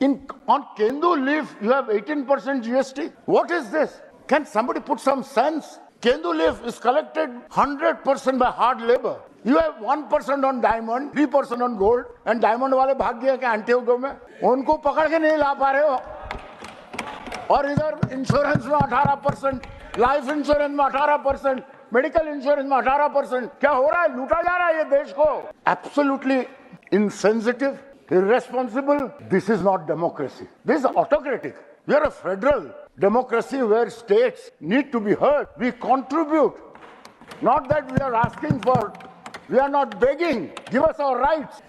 On Kendu leaf, you have 18% GST. What is this? Can somebody put some sense? Kendu leaf is collected 100% by hard labor. You have 1% on diamond, 3% on gold, and diamond वाले भाग गए क्या एंटीगो में? उनको पकड़ के नहीं ला पा रहे हो. और इधर इंश्योरेंस में 18%, लाइफ इंश्योरेंस में 18%, मेडिकल इंश्योरेंस में 18%. क्या हो रहा है? लूटा जा रहा है ये देश को. Absolutely insensitive, irresponsible. This is not democracy. This is autocratic. We are a federal democracy where states need to be heard. We contribute. Not that we are asking for, we are not begging. Give us our rights.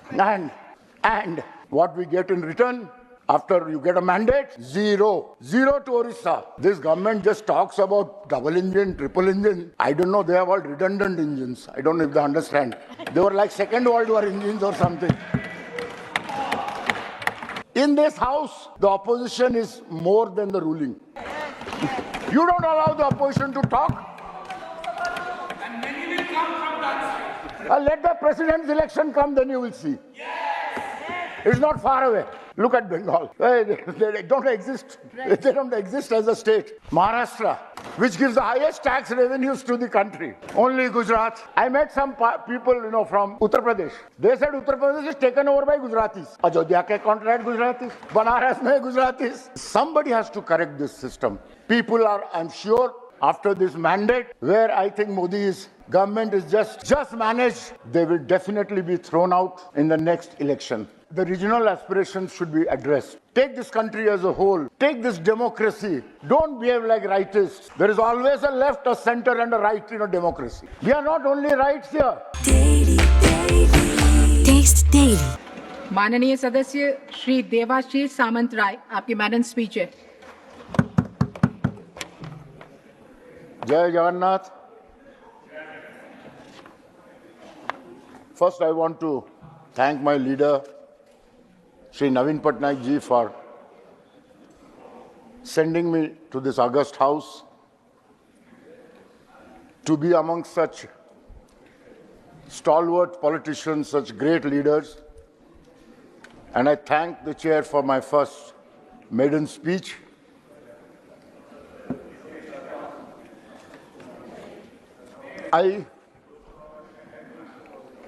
And what we get in return after you get a mandate? Zero. Zero to Odisha. This government just talks about double engine, triple engine. I don't know, they have all redundant engines. I don't know if they understand. They were like Second World War engines or something. In this house, the opposition is more than the ruling. You don't allow the opposition to talk. And many will come from that side. Let the president's election come, then you will see. It's not far away. Look at Bengal. They don't exist. They don't exist as a state. Maharashtra, which gives the highest tax revenues to the country. Only Gujarat. I met some people, from Uttar Pradesh. They said Uttar Pradesh is taken over by Gujaratis. Ajodhya ke contract Gujaratis. Banaras mein Gujaratis. Somebody has to correct this system. People are, I'm sure, after this mandate, where I think Modi's government is just managed, they will definitely be thrown out in the next election. The regional aspirations should be addressed. Take this country as a whole. Take this democracy. Don't behave like rightists. There is always a left, a center, and a right in a democracy. We are not only rights here. Daily. Taste Daily. माननीय सदस्य श्री देवाशीष सामंतराय, आपकी madam speech है. Jai Jagannath. First, I want to thank my leader, Shri Naveen Patnaik ji, for sending me to this august house to be among such stalwart politicians, such great leaders. And I thank the chair for my first maiden speech. I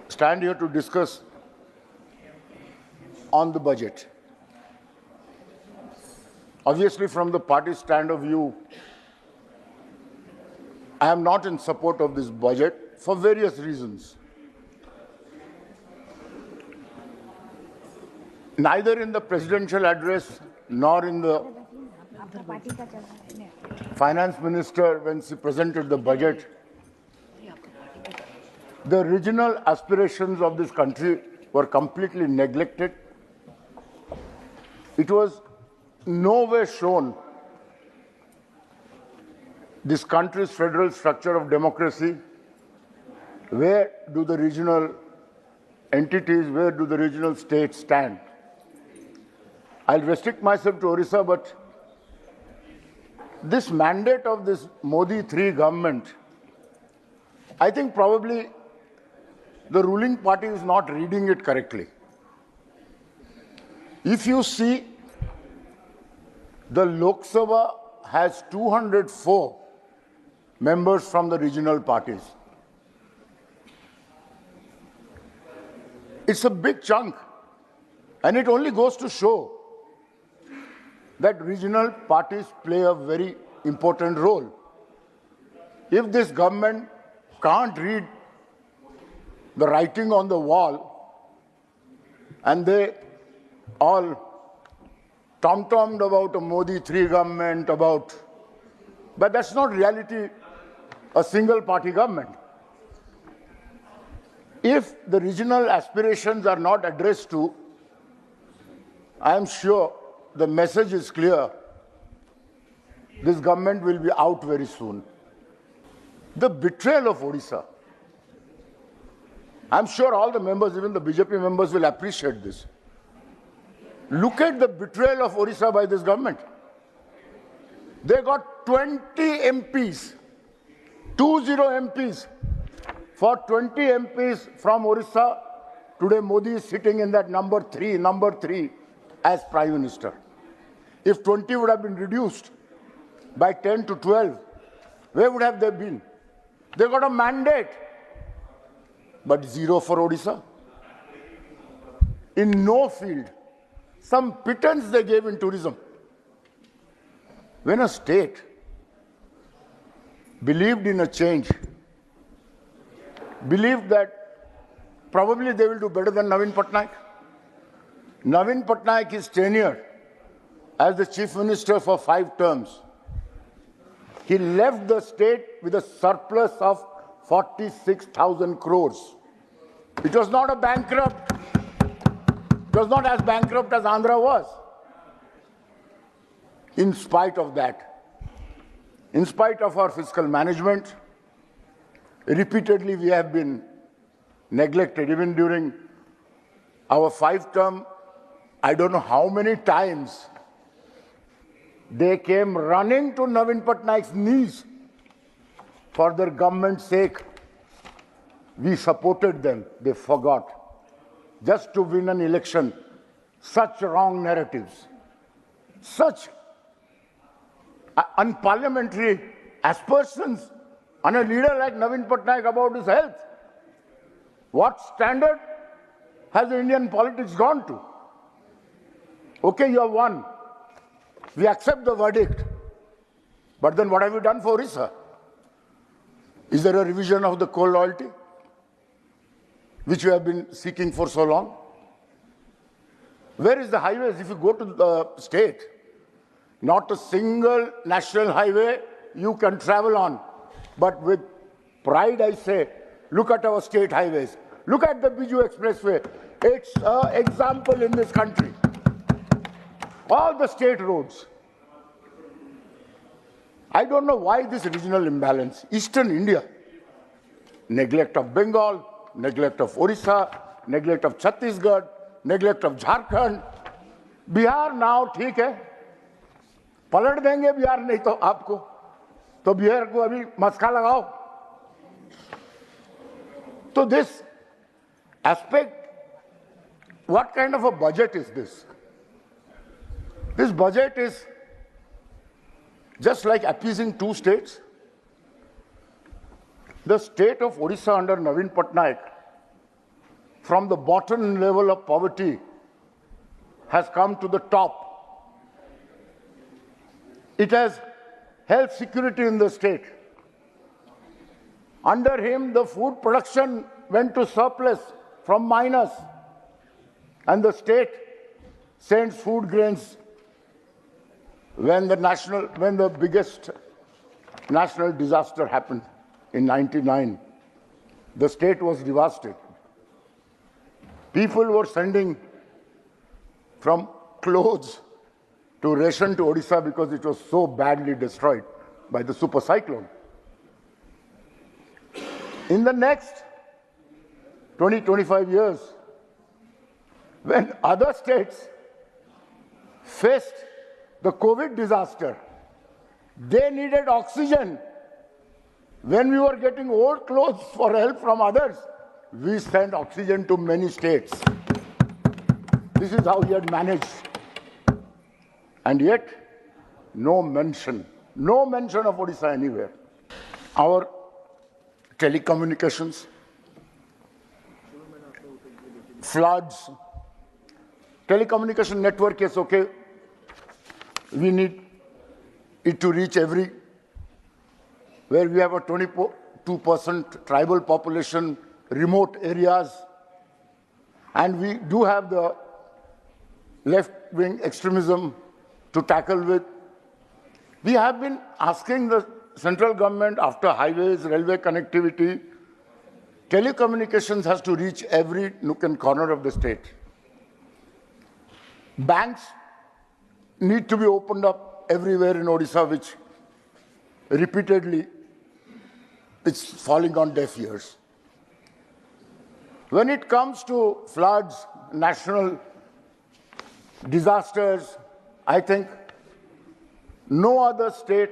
stand here to discuss on the budget. Obviously, from the party stand of view, I am not in support of this budget for various reasons. Neither in the presidential address nor in the finance minister when she presented the budget, the regional aspirations of this country were completely neglected. It was nowhere shown this country's federal structure of democracy. Where do the regional entities, where do the regional states stand? I'll restrict myself to Odisha, but this mandate of this Modi 3 government, I think probably the ruling party is not reading it correctly. If you see, the Lok Sabha has 204 members from the regional parties. It's a big chunk, and it only goes to show that regional parties play a very important role. If this government can't read the writing on the wall, and they all tom-tommed about a Modi 3 government, but that's not reality, a single party government. If the regional aspirations are not addressed to, I am sure the message is clear. This government will be out very soon. The betrayal of Odisha. I'm sure all the members, even the BJP members, will appreciate this. Look at the betrayal of Odisha by this government. They got 20 MPs, 20 MPs. For 20 MPs from Odisha, today Modi is sitting in that number three. as Prime Minister. If 20 would have been reduced by 10 to 12, where would have they been? They got a mandate, but zero for Odisha. In no field. Some pittance they gave in tourism. When a state believed in a change, believed that probably they will do better than Navin Patnaik. Navin Patnaik is tenured as the Chief Minister for 5 terms. He left the state with a surplus of 46,000 crores. It was not a bankrupt. It was not as bankrupt as Andhra was. In spite of that, in spite of our fiscal management, repeatedly we have been neglected. Even during our 5-term, I don't know how many times they came running to Navin Patnaik's knees for their government's sake. We supported them. They forgot. Just to win an election, such wrong narratives, such unparliamentary aspersions on a leader like Navin Patnaik about his health. What standard has Indian politics gone to? Okay, you have won. We accept the verdict. But then what have you done for Odisha? Is there a revision of the coal royalty, which you have been seeking for so long? Where is the highways? If you go to the state, not a single national highway you can travel on. But with pride I say, look at our state highways. Look at the Biju Expressway. It's an example in this country. All the state roads. I don't know why this regional imbalance. Eastern India, neglect of Bengal, neglect of Odisha, neglect of Chhattisgarh, neglect of Jharkhand. Bihar now ठीक है, पलट देंगे बिहार नहीं तो आपको, तो बिहार को अभी मस्का लगाओ. So this aspect, what kind of a budget is this? This budget is just like appeasing 2 states. The state of Odisha under Navin Patnaik, from the bottom level of poverty, has come to the top. It has health security in the state. Under him, the food production went to surplus from minus, and the state sends food grains when the biggest national disaster happened in 99. The state was devastated. People were sending from clothes to ration to Odisha because it was so badly destroyed by the super cyclone. In the next 20-25 years, when other states faced the COVID disaster, they needed oxygen. When we were getting old clothes for help from others, we sent oxygen to many states. This is how he had managed. And yet, no mention of Odisha anywhere. Our telecommunications, floods, telecommunication network is okay. We need it to reach where we have a 22% tribal population, remote areas, and we do have the left-wing extremism to tackle with. We have been asking the central government, after highways, railway connectivity, telecommunications has to reach every nook and corner of the state. Banks need to be opened up everywhere in Odisha, which repeatedly it's falling on deaf ears. When it comes to floods, national disasters, I think no other state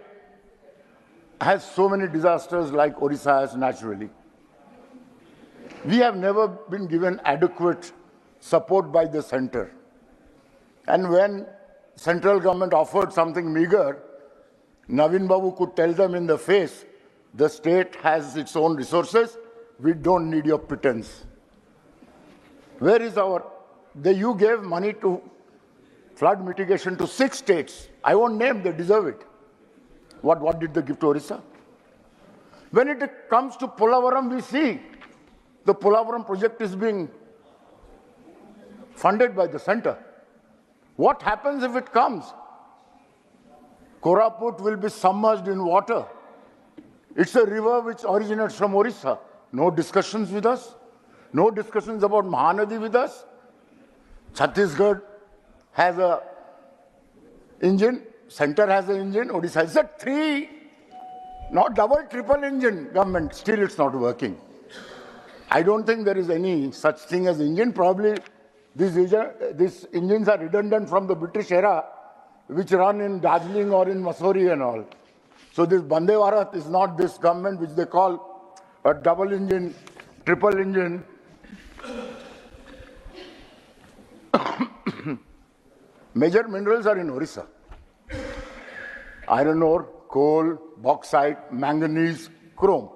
has so many disasters like Odisha has naturally. We have never been given adequate support by the center. And when central government offered something meager, Navin Babu could tell them in the face, the state has its own resources, we don't need your pretense. Where is you gave money to flood mitigation to 6 states. I won't name, they deserve it. What did they give to Odisha? When it comes to Polavaram, we see the Polavaram project is being funded by the center. What happens if it comes? Koraput will be submerged in water. It's a river which originates from Odisha. No discussions with us. No discussions about Mahanadi with us. Chhattisgarh has an engine. Center has an engine. Odisha has a 3, not double, triple engine government. Still it's not working. I don't think there is any such thing as engine. Probably these engines are redundant from the British era, which run in Darjeeling or in Mussoorie and all. So this Vande Bharat is not this government which they call a double engine, triple engine. Major minerals are in Odisha. Iron ore, coal, bauxite, manganese, chrome.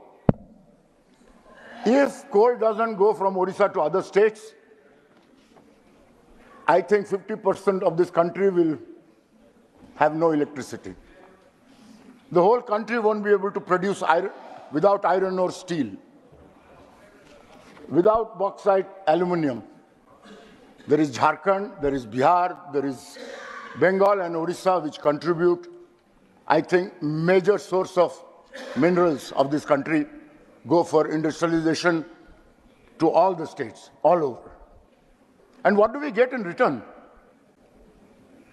If coal doesn't go from Odisha to other states, I think 50% of this country will have no electricity. The whole country won't be able to produce iron without iron ore, steel, without bauxite, aluminium. There is Jharkhand, there is Bihar, there is Bengal and Odisha, which contribute, I think, major source of minerals of this country go for industrialization to all the states, all over. And what do we get in return?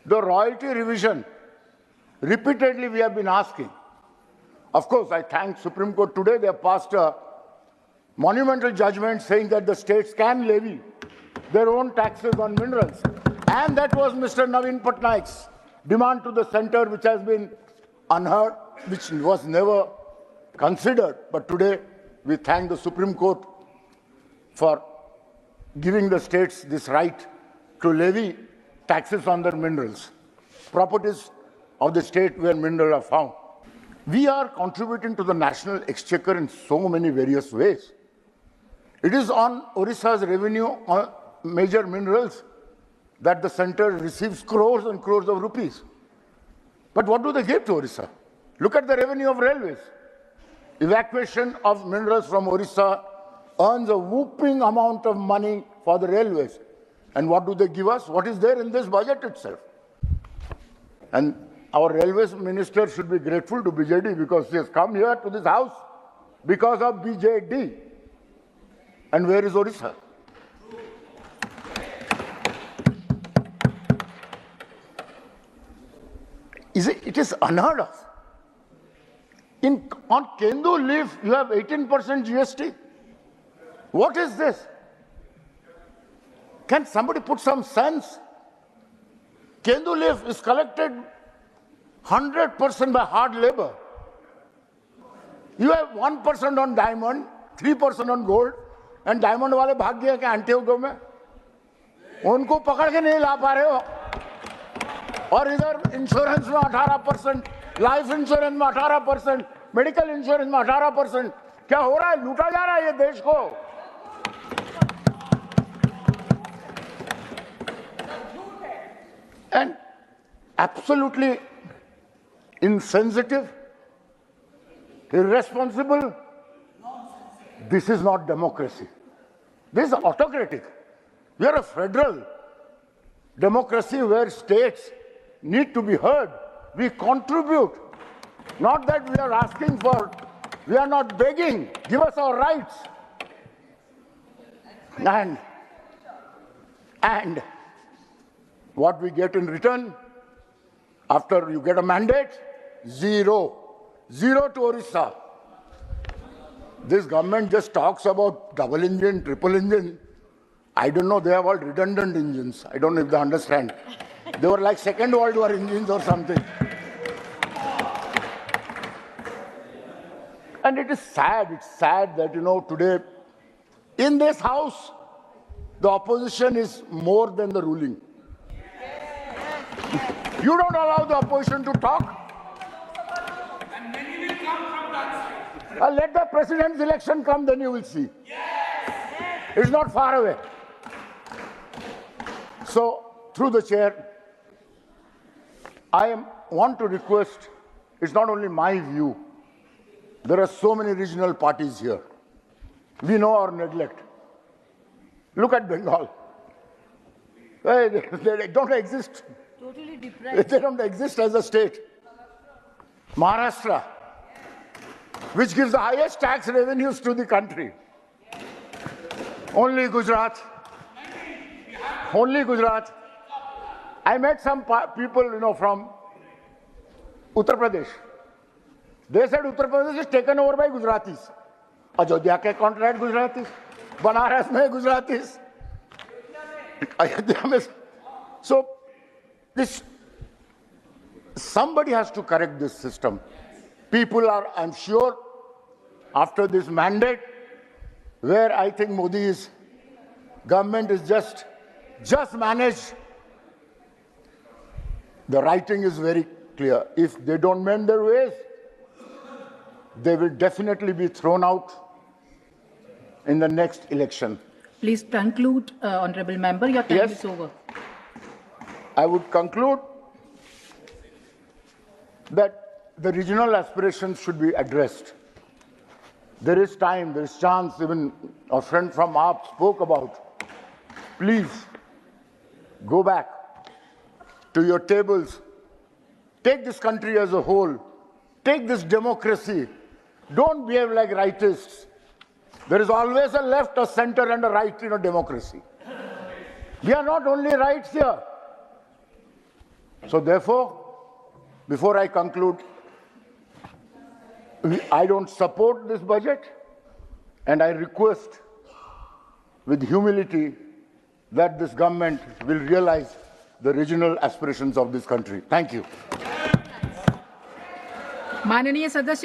The royalty revision. Repeatedly we have been asking. Of course, I thank Supreme Court today. They have passed a monumental judgment saying that the states can levy their own taxes on minerals. And that was Mr. Navin Patnaik's demand to the center, which has been unheard, which was never considered. But today, we thank the Supreme Court for giving the states this right to levy taxes on their minerals, properties of the state where minerals are found. We are contributing to the national exchequer in so many various ways. It is on Odisha's revenue on major minerals that the center receives crores and crores of rupees. But what do they give to Odisha? Look at the revenue of railways. Evacuation of minerals from Odisha earns a whooping amount of money for the railways. And what do they give us? What is there in this budget itself? And our railways minister should be grateful to BJD because he has come here to this house because of BJD. And where is Odisha? It is unheard of. On Kendu leaf, you have 18% GST. What is this? Can somebody put some sense? Kendu leaf is collected 100% by hard labor. You have 1% on diamond, 3% on gold, and diamond वाले भाग गए क्या एंटीगो में? उनको पकड़ के नहीं ला पा रहे हो. और इधर इंश्योरेंस में 18%, लाइफ इंश्योरेंस में 18%, मेडिकल इंश्योरेंस में 18%. क्या हो रहा है? लूटा जा रहा है ये देश को. And absolutely insensitive, irresponsible. This is not democracy. This is autocratic. We are a federal democracy where states need to be heard. We contribute. Not that we are asking for, we are not begging. Give us our rights. And what we get in return, after you get a mandate, zero. Zero to Odisha. This government just talks about double engine, triple engine. I don't know, they have all redundant engines. I don't know if they understand. They were like Second World War engines or something. And it is sad. It's sad that, today, in this house, the opposition is more than the ruling. You don't allow the opposition to talk. And many will come from that side. Let the president's election come, then you will see. It's not far away. So, through the chair, I want to request, it's not only my view, there are so many regional parties here. We know our neglect. Look at Bengal. They don't exist. Totally depressed. They don't exist as a state. Maharashtra, which gives the highest tax revenues to the country. Only Gujarat. Only Gujarat. I met some people, from Uttar Pradesh. They said Uttar Pradesh is taken over by Gujaratis. Ajodhya ke contract Gujaratis. Banaras mein Gujaratis. Ayodhya mein. So, somebody has to correct this system. People are, I'm sure, after this mandate, where I think Modi's government is just managed, the writing is very clear. If they don't mend their ways, they will definitely be thrown out in the next election. Please conclude, Honorable Member. Your time is over. I would conclude that the regional aspirations should be addressed. There is time, there is chance, even a friend from AAP spoke about. Please, go back to your tables. Take this country as a whole. Take this democracy. Don't behave like rightists. There is always a left, a center, and a right in a democracy. We are not only rights here. So therefore, before I conclude, I don't support this budget, and I request with humility that this government will realize the regional aspirations of this country. Thank you. माननीय सदस्य